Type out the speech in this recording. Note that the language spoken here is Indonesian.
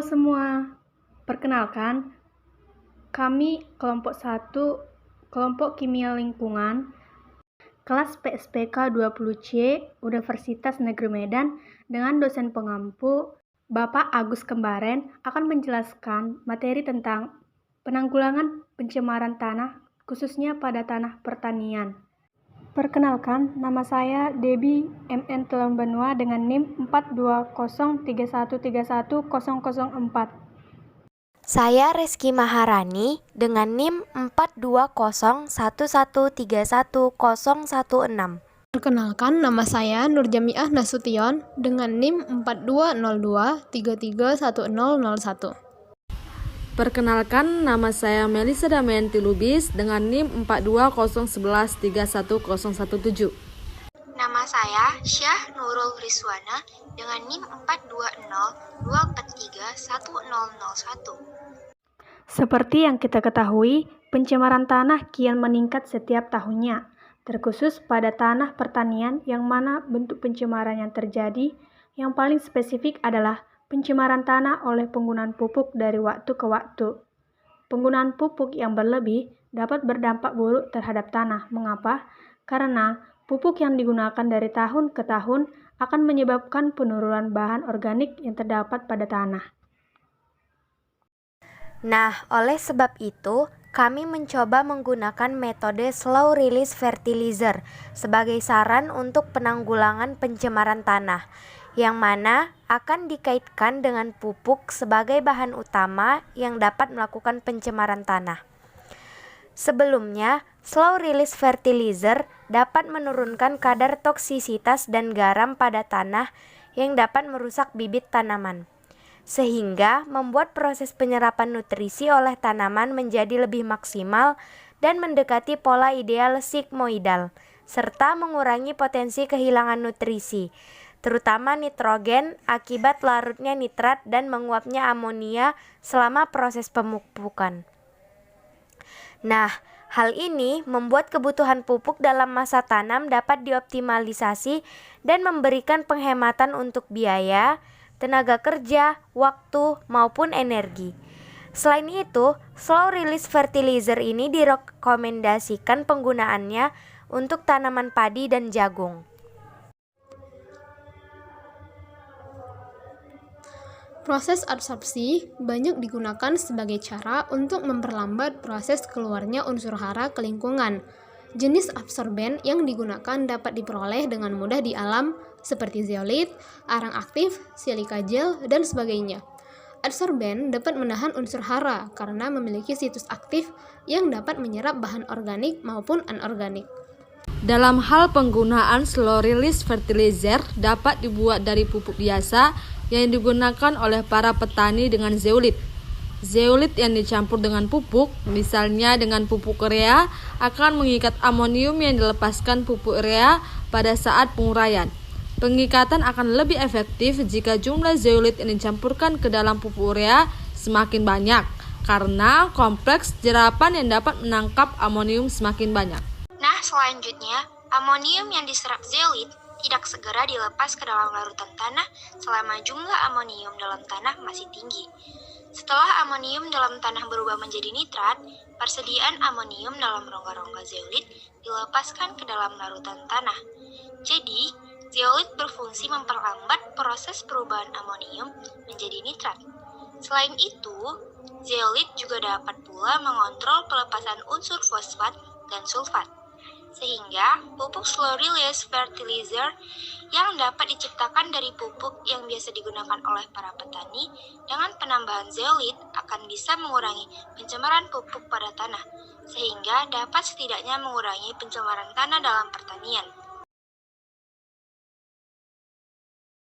semua, perkenalkan, kami kelompok 1, kelompok kimia lingkungan, kelas PSPK 20C, Universitas Negeri Medan, dengan dosen pengampu, Bapak Agus Kembaren, akan menjelaskan materi tentang penanggulangan pencemaran tanah, khususnya pada tanah pertanian. Perkenalkan, nama saya Debbie MN Telon Benua dengan NIM 42031311004. Saya Reski Maharani dengan NIM 42011311016. Perkenalkan, nama saya Nurjamiah Nasution dengan NIM 4202331001. Perkenalkan, nama saya Melisa Damayanti Lubis dengan NIM 42011311017. Nama saya Syah Nurul Rizwana dengan NIM 42024311001. Seperti yang kita ketahui, pencemaran tanah kian meningkat setiap tahunnya, terkhusus pada tanah pertanian yang mana bentuk pencemaran yang terjadi yang paling spesifik adalah pencemaran tanah oleh penggunaan pupuk dari waktu ke waktu. Penggunaan pupuk yang berlebih dapat berdampak buruk terhadap tanah. Mengapa? Karena pupuk yang digunakan dari tahun ke tahun akan menyebabkan penurunan bahan organik yang terdapat pada tanah. Nah, oleh sebab itu, kami mencoba menggunakan metode slow release fertilizer sebagai saran untuk penanggulangan pencemaran tanah, yang mana akan dikaitkan dengan pupuk sebagai bahan utama yang dapat melakukan pencemaran tanah. Sebelumnya, slow release fertilizer dapat menurunkan kadar toksisitas dan garam pada tanah yang dapat merusak bibit tanaman, sehingga membuat proses penyerapan nutrisi oleh tanaman menjadi lebih maksimal dan mendekati pola ideal sigmoidal, serta mengurangi potensi kehilangan nutrisi, terutama nitrogen akibat larutnya nitrat dan menguapnya amonia selama proses pemupukan. Nah, hal ini membuat kebutuhan pupuk dalam masa tanam dapat dioptimalisasi dan memberikan penghematan untuk biaya, tenaga kerja, waktu, maupun energi. Selain itu, slow release fertilizer ini direkomendasikan penggunaannya untuk tanaman padi dan jagung. Proses adsorpsi banyak digunakan sebagai cara untuk memperlambat proses keluarnya unsur hara ke lingkungan. Jenis absorben yang digunakan dapat diperoleh dengan mudah di alam seperti zeolit, arang aktif, silika gel, dan sebagainya. Adsorben dapat menahan unsur hara karena memiliki situs aktif yang dapat menyerap bahan organik maupun anorganik. Dalam hal penggunaan slow release fertilizer dapat dibuat dari pupuk biasa yang digunakan oleh para petani dengan zeolit. Zeolit yang dicampur dengan pupuk, misalnya dengan pupuk urea, akan mengikat amonium yang dilepaskan pupuk urea pada saat penguraian. Pengikatan akan lebih efektif jika jumlah zeolit yang dicampurkan ke dalam pupuk urea semakin banyak, karena kompleks jerapan yang dapat menangkap amonium semakin banyak. Nah, selanjutnya, amonium yang diserap zeolit tidak segera dilepas ke dalam larutan tanah selama jumlah amonium dalam tanah masih tinggi. Setelah amonium dalam tanah berubah menjadi nitrat, persediaan amonium dalam rongga-rongga zeolit dilepaskan ke dalam larutan tanah. Jadi, zeolit berfungsi memperlambat proses perubahan amonium menjadi nitrat. Selain itu, zeolit juga dapat pula mengontrol pelepasan unsur fosfat dan sulfat, sehingga pupuk slow release fertilizer yang dapat diciptakan dari pupuk yang biasa digunakan oleh para petani dengan penambahan zeolit akan bisa mengurangi pencemaran pupuk pada tanah, sehingga dapat setidaknya mengurangi pencemaran tanah dalam pertanian.